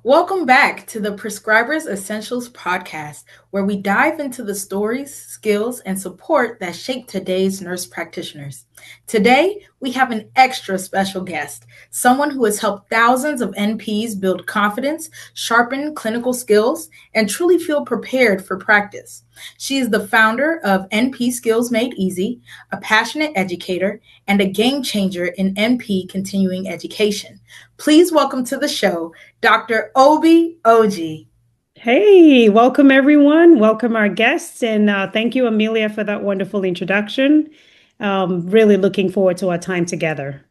Welcome back to the Prescribers Essentials podcast, where we dive into the stories, skills, and support that shape today's nurse practitioners. Today, we have an extra special guest, someone who has helped thousands of NPs build confidence, sharpen clinical skills, and truly feel prepared for practice. She is the founder of NP Skills Made Easy, a passionate educator, and a game changer in NP continuing education. Please welcome to the show Dr. Obi Oji. Hey, welcome everyone. Welcome our guests. And thank you, Amelia, for that wonderful introduction. Really looking forward to our time together.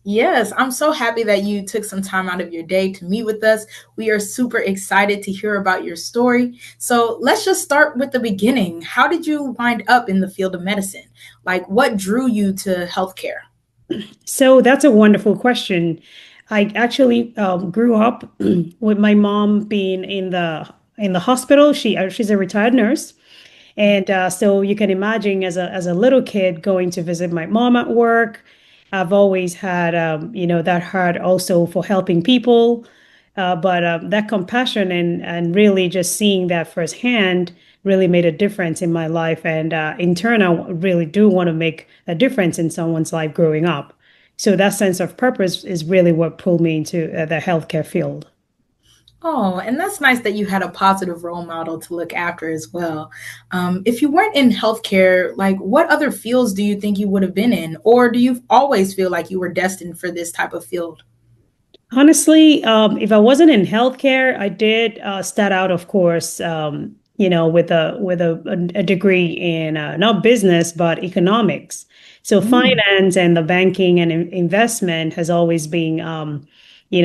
Yes, I'm so happy that you took some time out of your day to meet with us. We are super excited to hear about your story. So let's just start with the beginning. How did you wind up in the field of medicine? Like, what drew you to healthcare? So that's a wonderful question. I actually grew up with my mom being in the hospital. She's a retired nurse, and so you can imagine as a little kid going to visit my mom at work. I've always had that heart also for helping people, but that compassion and really just seeing that firsthand really made a difference in my life, and in turn, I really do want to make a difference in someone's life growing up. So that sense of purpose is really what pulled me into the healthcare field. Oh, and that's nice that you had a positive role model to look after as well. If you weren't in healthcare, like what other fields do you think you would have been in? Or do you always feel like you were destined for this type of field? Honestly, if I wasn't in healthcare, I did start out, of course, with a degree in not business but economics. So Mm. finance and the banking and investment has always been,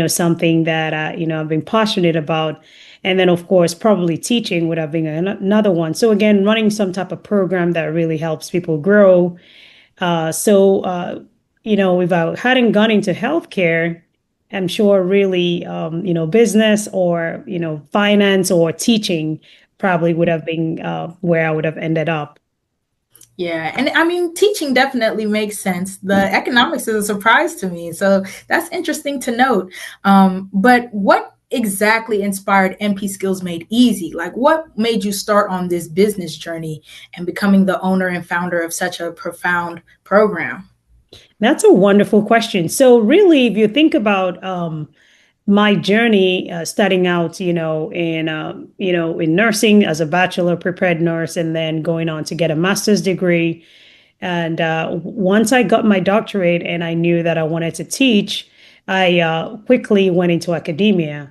something that I've been passionate about. And then, of course, probably teaching would have been another one. So again, running some type of program that really helps people grow. If I hadn't gone into healthcare, I'm sure really, business or, finance or teaching probably would have been where I would have ended up. Yeah, and I mean, teaching definitely makes sense. The economics is a surprise to me. So that's interesting to note. But what exactly inspired MP Skills Made Easy? Like, what made you start on this business journey and becoming the owner and founder of such a profound program? That's a wonderful question. So really, if you think about my journey starting out, in nursing as a bachelor prepared nurse, and then going on to get a master's degree. And once I got my doctorate and I knew that I wanted to teach, I quickly went into academia.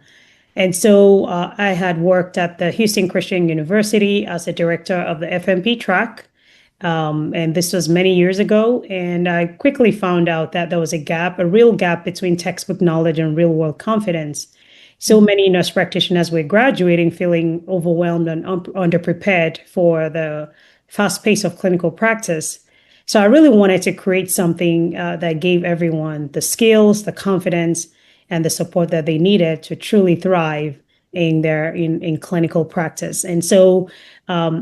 And so I had worked at the Houston Christian University as a director of the FMP track. And this was many years ago. And I quickly found out that there was a real gap between textbook knowledge and real world confidence. So many nurse practitioners were graduating feeling overwhelmed and underprepared for the fast pace of clinical practice. So I really wanted to create something that gave everyone the skills, the confidence, and the support that they needed to truly thrive in clinical practice. And so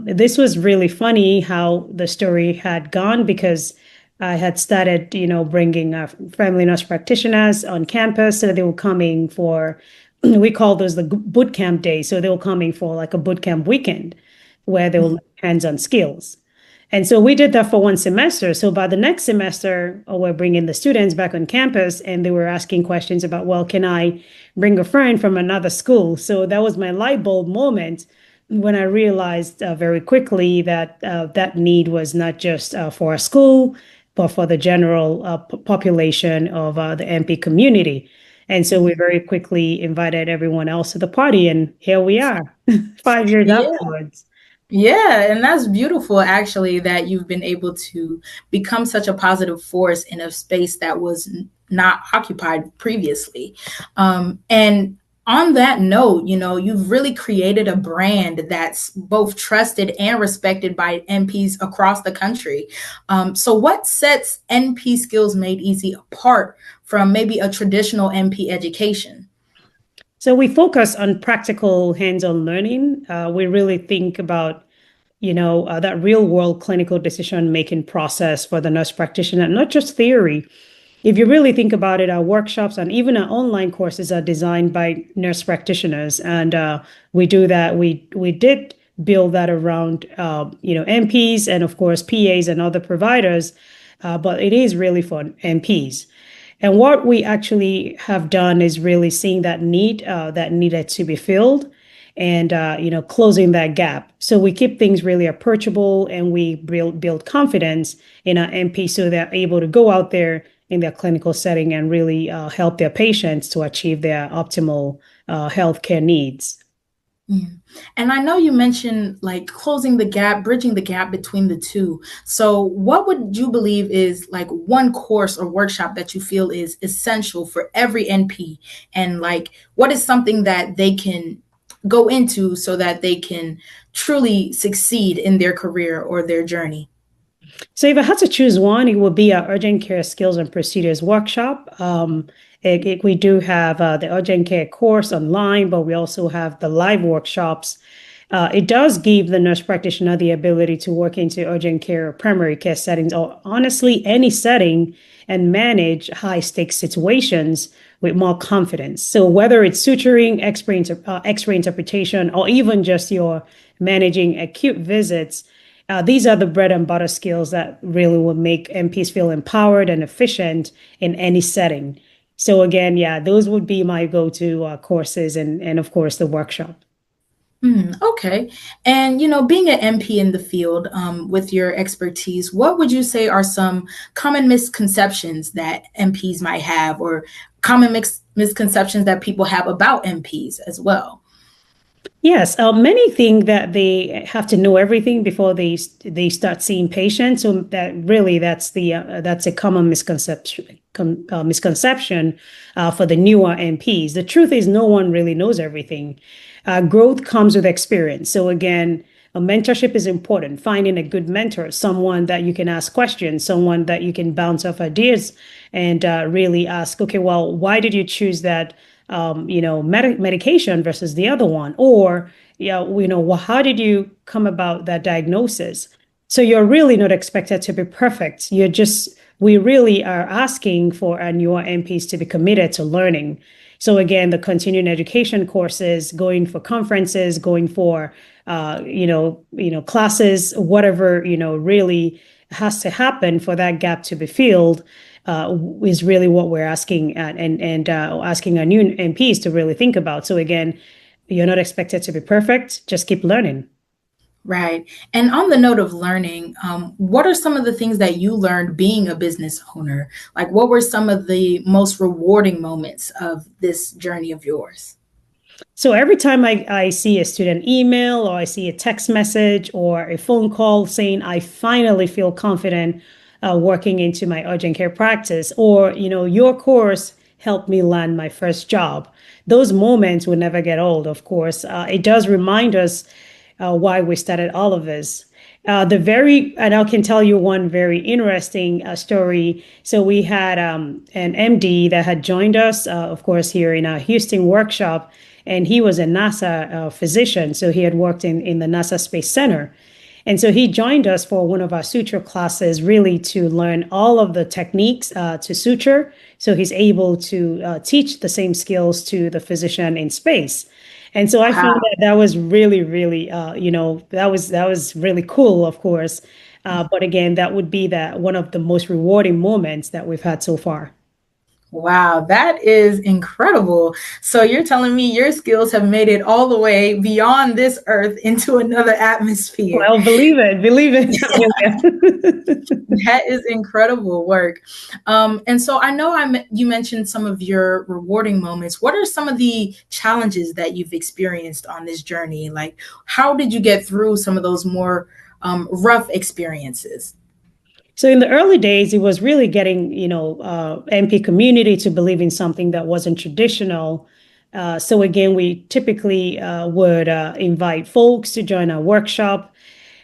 this was really funny how the story had gone because I had started, bringing family nurse practitioners on campus. So they were coming for, we call those the boot camp days. So they were coming for like a boot camp weekend where they will learn hands-on skills. And so we did that for one semester. So by the next semester, we're bringing the students back on campus and they were asking questions about, well, can I bring a friend from another school? So that was my light bulb moment when I realized very quickly that that need was not just for our school, but for the general population of the MP community. And so we very quickly invited everyone else to the party, and here we are, 5 years Yeah. afterwards. Yeah, and that's beautiful actually that you've been able to become such a positive force in a space that was not occupied previously. And on that note, you've really created a brand that's both trusted and respected by NPs across the country. So, what sets NP Skills Made Easy apart from maybe a traditional NP education? So we focus on practical hands-on learning. We really think about, that real-world clinical decision-making process for the nurse practitioner, not just theory. if you really think about it, our workshops and even our online courses are designed by nurse practitioners, and we do that. We did build that around NPs and of course PAs and other providers, but it is really for NPs. And what we actually have done is really seeing that need that needed to be filled, and closing that gap. So we keep things really approachable, and we build confidence in our NP so they're able to go out there in their clinical setting and really help their patients to achieve their optimal healthcare needs. Mm. And I know you mentioned like closing the gap, bridging the gap between the two. So, what would you believe is like one course or workshop that you feel is essential for every NP? And like, what is something that they can go into so that they can truly succeed in their career or their journey? So if I had to choose one, it would be our urgent care skills and procedures workshop. We do have the urgent care course online, but we also have the live workshops. It does give the nurse practitioner the ability to work into urgent care or primary care settings, or honestly, any setting, and manage high stakes situations with more confidence. So whether it's suturing, X-ray interpretation, or even just your managing acute visits, these are the bread and butter skills that really will make NPs feel empowered and efficient in any setting. So again, yeah, those would be my go-to courses, and of course the workshop. Okay. And, being an MP in the field with your expertise, what would you say are some common misconceptions that MPs might have, or common misconceptions that people have about MPs as well? Yes, many think that they have to know everything before they start seeing patients. So that really that's a common misconception for the newer NPs. The truth is, no one really knows everything. Growth comes with experience. So again, a mentorship is important. Finding a good mentor, someone that you can ask questions, someone that you can bounce off ideas, and really ask, okay, well, why did you choose that? Medication versus the other one, or well, how did you come about that diagnosis? So you're really not expected to be perfect. We really are asking for our newer NPs to be committed to learning. So again, the continuing education courses, going for conferences, going for classes, whatever really has to happen for that gap to be filled, is really what we're asking and asking our new NPs to really think about. So again, you're not expected to be perfect. Just keep learning. Right. And on the note of learning, what are some of the things that you learned being a business owner? Like, what were some of the most rewarding moments of this journey of yours? So every time I see a student email, or I see a text message or a phone call saying, I finally feel confident working into my urgent care practice, or, your course helped me land my first job. Those moments will never get old, of course. It does remind us why we started all of this. And I can tell you one very interesting story. So we had an MD that had joined us, of course, here in our Houston workshop, and he was a NASA physician. So he had worked in the NASA Space Center. And so he joined us for one of our suture classes, really to learn all of the techniques to suture. So he's able to teach the same skills to the physician in space. And so I found Wow. that was really, really, that was really cool, of course. But again, that would be one of the most rewarding moments that we've had so far. Wow, that is incredible. So you're telling me your skills have made it all the way beyond this earth into another atmosphere. Well, believe it, Amelia. That is incredible work. And so I know you mentioned some of your rewarding moments. What are some of the challenges that you've experienced on this journey? Like, how did you get through some of those more rough experiences? So in the early days, it was really getting, NP community to believe in something that wasn't traditional. So again, we typically would invite folks to join our workshop.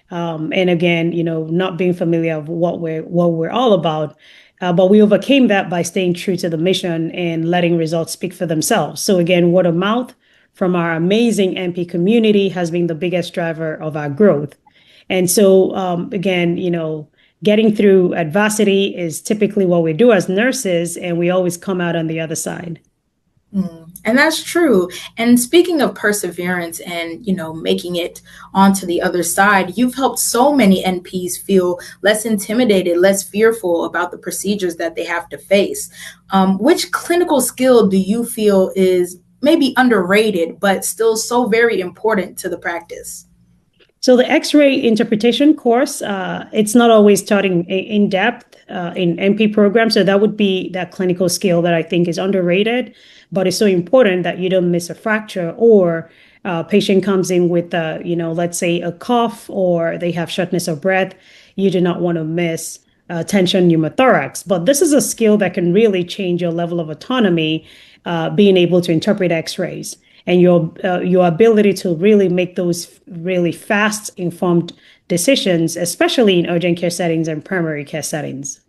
And again, not being familiar of what we're all about. But we overcame that by staying true to the mission and letting results speak for themselves. So again, word of mouth from our amazing NP community has been the biggest driver of our growth. And so again, getting through adversity is typically what we do as nurses, and we always come out on the other side. And that's true. And speaking of perseverance and, making it onto the other side, you've helped so many NPs feel less intimidated, less fearful about the procedures that they have to face. Which clinical skill do you feel is maybe underrated, but still so very important to the practice? So the X-ray interpretation course, it's not always taught in depth in NP programs. So that would be that clinical skill that I think is underrated, but it's so important that you don't miss a fracture or a patient comes in with, let's say a cough or they have shortness of breath. You do not want to miss tension pneumothorax. But this is a skill that can really change your level of autonomy, being able to interpret X-rays and your ability to really make those really fast, informed decisions, especially in urgent care settings and primary care settings.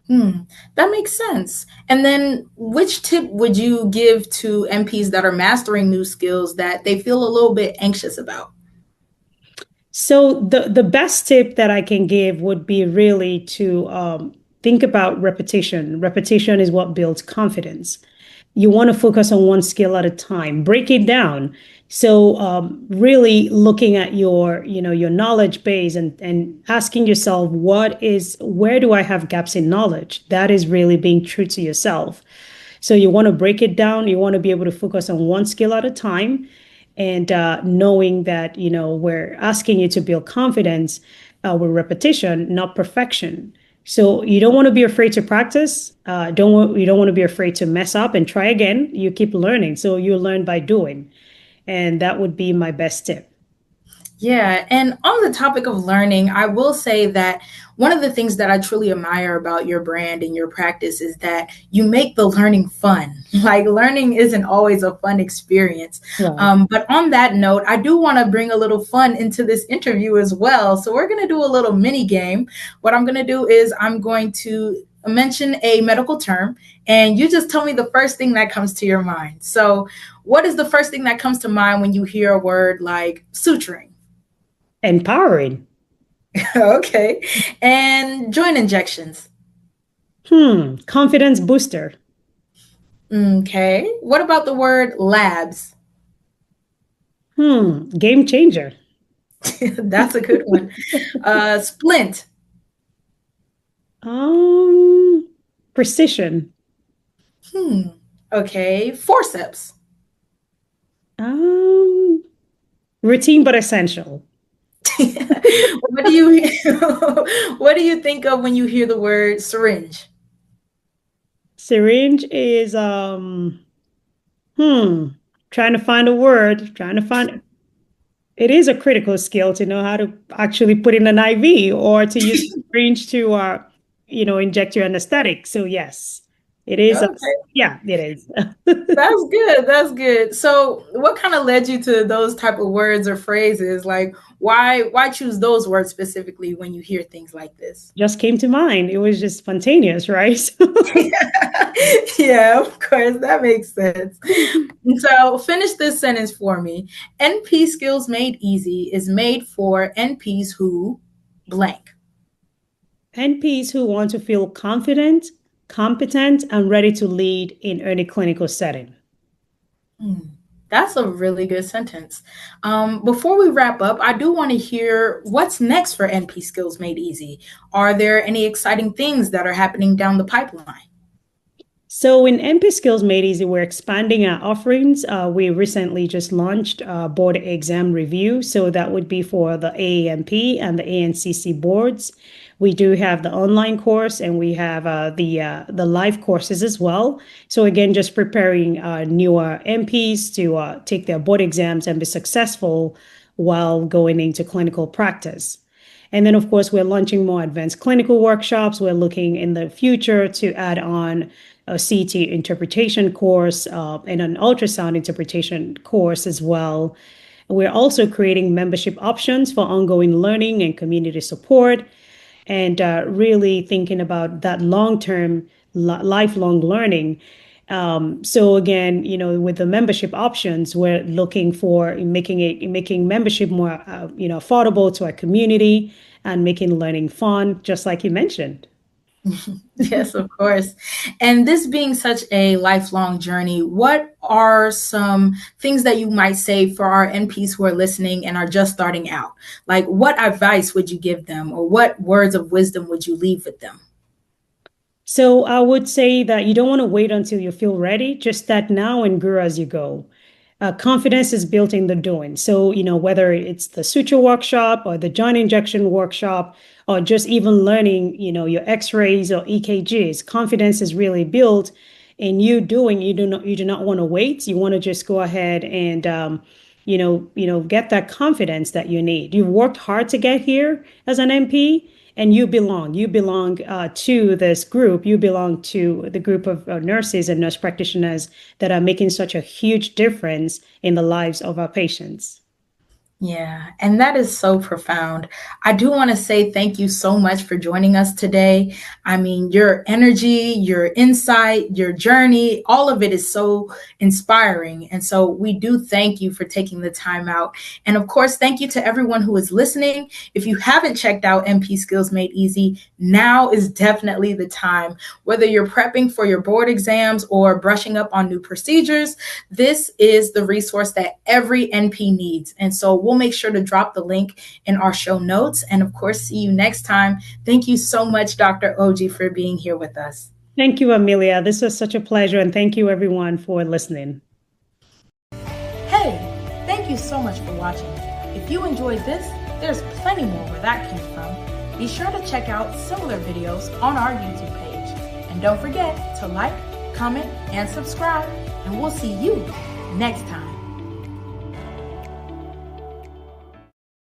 That makes sense. And then, which tip would you give to NPs that are mastering new skills that they feel a little bit anxious about? So the best tip that I can give would be really to think about repetition. Repetition is what builds confidence. You want to focus on one skill at a time, break it down. So really looking at your knowledge base and asking yourself, where do I have gaps in knowledge? That is really being true to yourself. So you want to break it down. You want to be able to focus on one skill at a time, and knowing that we're asking you to build confidence with repetition, not perfection. So you don't want to be afraid to practice. You don't want to be afraid to mess up and try again. You keep learning. So you learn by doing. And that would be my best tip. Yeah. And on the topic of learning, I will say that one of the things that I truly admire about your brand and your practice is that you make the learning fun. Like learning isn't always a fun experience. Yeah. But on that note, I do want to bring a little fun into this interview as well. So we're going to do a little mini game. What I'm going to do is I'm going to mention a medical term and you just tell me the first thing that comes to your mind. So what is the first thing that comes to mind when you hear a word like suturing? Empowering. Okay. And joint injections. Confidence booster. Okay. What about the word labs? Game changer. That's a good one. Splint. Precision. Okay. Forceps. Routine but essential. What do you what do you think of when you hear the word syringe? Syringe is trying to find a word, it is a critical skill to know how to actually put in an IV or to use a syringe to inject your anesthetic. So yes, it is. Okay. Yeah, it is. That's good. That's good. So what kind of led you to those type of words or phrases? Like why choose those words specifically when you hear things like this? Just came to mind. It was just spontaneous, right? Yeah, of course. That makes sense. So finish this sentence for me. NP Skills Made Easy is made for NPs who blank. NPs who want to feel confident, competent, and ready to lead in any clinical setting. That's a really good sentence. Before we wrap up, I do want to hear what's next for NP Skills Made Easy. Are there any exciting things that are happening down the pipeline? So in NP Skills Made Easy, we're expanding our offerings. We recently just launched board exam review. So that would be for the AAMP and the ANCC boards. We do have the online course and we have the live courses as well. So again, just preparing newer NPs to take their board exams and be successful while going into clinical practice. And then, of course, we're launching more advanced clinical workshops. We're looking in the future to add on a CT interpretation course and an ultrasound interpretation course as well. We're also creating membership options for ongoing learning and community support, and really thinking about that long-term, lifelong learning. So again, with the membership options, we're looking for making membership more, affordable to our community and making learning fun, just like you mentioned. Yes, of course. And this being such a lifelong journey, what are some things that you might say for our NPs who are listening and are just starting out? Like, what advice would you give them, or what words of wisdom would you leave with them? So I would say that you don't want to wait until you feel ready. Just start now and grow as you go. Confidence is built in the doing. So, whether it's the suture workshop or the joint injection workshop, or just even learning, your x-rays or EKGs, confidence is really built in you doing. You do not want to wait. You want to just go ahead and, get that confidence that you need. You've worked hard to get here as an MP, and you belong. You belong to this group. You belong to the group of nurses and nurse practitioners that are making such a huge difference in the lives of our patients. Yeah, and that is so profound. I do want to say thank you so much for joining us today. I mean, your energy, your insight, your journey, all of it is so inspiring. And so we do thank you for taking the time out. And of course, thank you to everyone who is listening. If you haven't checked out MP Skills Made Easy, now is definitely the time. Whether you're prepping for your board exams or brushing up on new procedures, this is the resource that every NP needs. And so we'll make sure to drop the link in our show notes. And of course, see you next time. Thank you so much, Dr. Oji, for being here with us. Thank you, Amelia. This was such a pleasure. And thank you, everyone, for listening. Hey, thank you so much for watching. If you enjoyed this, there's plenty more where that came from. Be sure to check out similar videos on our YouTube page. And don't forget to like, comment, and subscribe. And we'll see you next time.